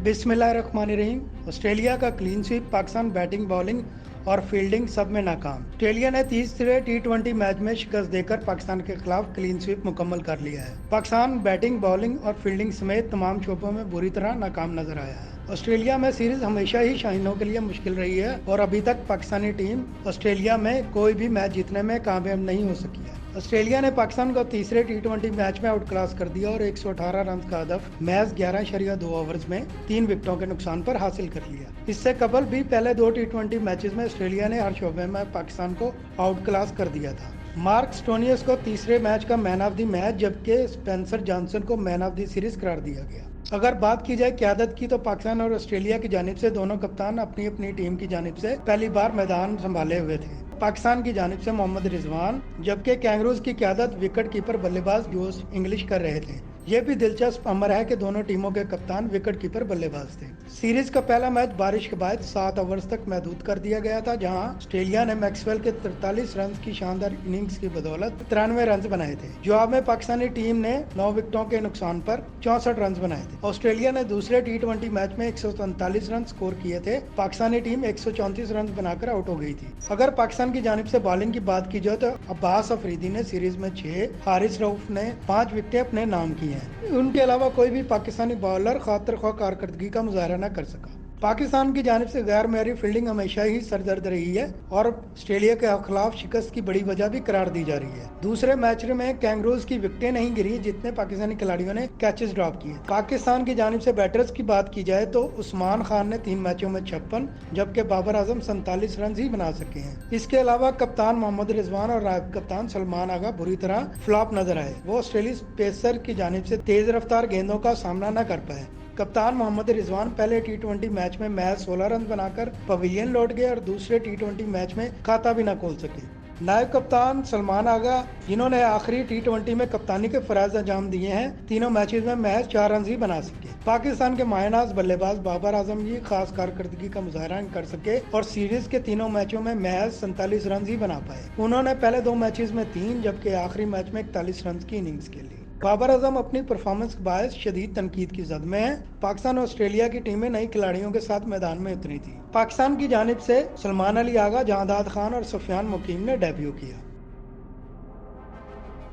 बिस्मिल्लाहिर्रहमानिर्रहीम। ऑस्ट्रेलिया का clean sweep, Pakistan batting bowling और फील्डिंग सब में नाकाम। ऑस्ट्रेलिया ने तीसरे टी20 मैच में शिकस्त देकर पाकिस्तान के खिलाफ क्लीन स्वीप मुकम्मल कर लिया है। पाकिस्तान बैटिंग बॉलिंग और फील्डिंग समेत तमाम शोबों में बुरी तरह नाकाम नजर आया है। ऑस्ट्रेलिया में सीरीज हमेशा ही शाहीनों के लिए मुश्किल रही है और अभी तक पाकिस्तानी टीम ऑस्ट्रेलिया में कोई भी मैच जीतने में कामयाब नहीं हो सकी है। ऑस्ट्रेलिया ने पाकिस्तान को तीसरे टी20 मैच में आउट क्लास कर दिया और 118 रन का हदफ मैच 11.2 ओवर्स में 3 विकेटों के नुकसान पर हासिल कर लिया। इससे कबल भी पहले 2 टी20 मैचेस में ऑस्ट्रेलिया ने हर शोबे में पाकिस्तान को आउट क्लास कर दिया था। मार्क स्टोनियस को तीसरे मैच का मैन ऑफ द मैच जबकि स्पेंसर जॉनसन को मैन ऑफ द सीरीज करार दिया गया। अगर बात की जाए क़यादत की तो पाकिस्तान और ऑस्ट्रेलिया की जानिब से दोनों कप्तान अपनी अपनी टीम की जानिब से पहली बार मैदान संभाले हुए थे। पाकिस्तान की जानिब से मोहम्मद रिजवान जबकि कैंगरूज की क़यादत विकेट कीपर बल्लेबाज जोश इंग्लिश कर रहे थे। यह भी दिलचस्प अमर है कि दोनों टीमों के कप्तान विकेट कीपर बल्लेबाज थे। सीरीज का पहला मैच बारिश के बाद 7 ओवर्स तक महदूद कर दिया गया था, जहां ऑस्ट्रेलिया ने मैक्सवेल के 43 रन की शानदार इनिंग्स की बदौलत 93 रन बनाए थे। जवाब में पाकिस्तानी टीम ने 9 विकेटों के नुकसान पर 64 रन बनाए थे। ऑस्ट्रेलिया ने दूसरे टी20 मैच में 147 रन स्कोर किए थे। पाकिस्तानी टीम 134 रन बनाकर आउट हो गई थी। अगर पाकिस्तान की जानिब से बॉलिंग की बात की जाए तो अब्बास अफरीदी ने सीरीज में 6, हारिस रऊफ ने 5 विकेटें अपने नाम की हैं। उनके अलावा कोई भी पाकिस्तानी बॉलर खातिर ख्वाह कारकर्दगी का मुजाहरा न कर सका। पाकिस्तान की जानिब से गैर मेरी फील्डिंग हमेशा ही सरदर्द रही है और ऑस्ट्रेलिया के खिलाफ शिकस्त की बड़ी वजह भी करार दी जा रही है। दूसरे मैच में कैंगरूज की विकेटें नहीं गिरी जितने पाकिस्तानी खिलाड़ियों ने कैचेस ड्रॉप किए। पाकिस्तान की जानिब से बैटर्स की बात की जाए तो उस्मान खान ने 3 मैचों में 56 जबकि बाबर आजम 47 रन ही बना सके हैं। इसके अलावा कप्तान मोहम्मद रिजवान और नायब कप्तान सलमान आगा बुरी तरह फ्लॉप नजर आए। वो ऑस्ट्रेलियाई पेसर की जानिब से तेज रफ्तार गेंदों का सामना न कर पाए। कप्तान मोहम्मद रिजवान पहले टी20 मैच में महज 16 रन बनाकर पवेलियन लौट गए और दूसरे टी20 मैच में खाता भी न खोल सके। नायब कप्तान सलमान आगा, जिन्होंने आखिरी टी20 में कप्तानी के फराज अंजाम दिए हैं, तीनों मैचेस में महज 4 रन ही बना सके। पाकिस्तान के मायनाज बल्लेबाज बाबर आजम भी खास कारकर्दगी का मुजाहरा कर सके और सीरीज के तीनों मैचों में महज 47 रन ही बना पाए। उन्होंने पहले 2 मैचेस में 3 जबकि आखिरी मैच में 41 रन की इनिंग्स खेली। बाबर आजम अपनी परफॉर्मेंस के बायस शदीद तनकीद की जद में है। पाकिस्तान और ऑस्ट्रेलिया की टीमें नई खिलाड़ियों के साथ मैदान में उतरी थी। पाकिस्तान की जानिब से सलमान अली आगा, जहांदाद खान और सुफियान मुकीम ने डेब्यू किया।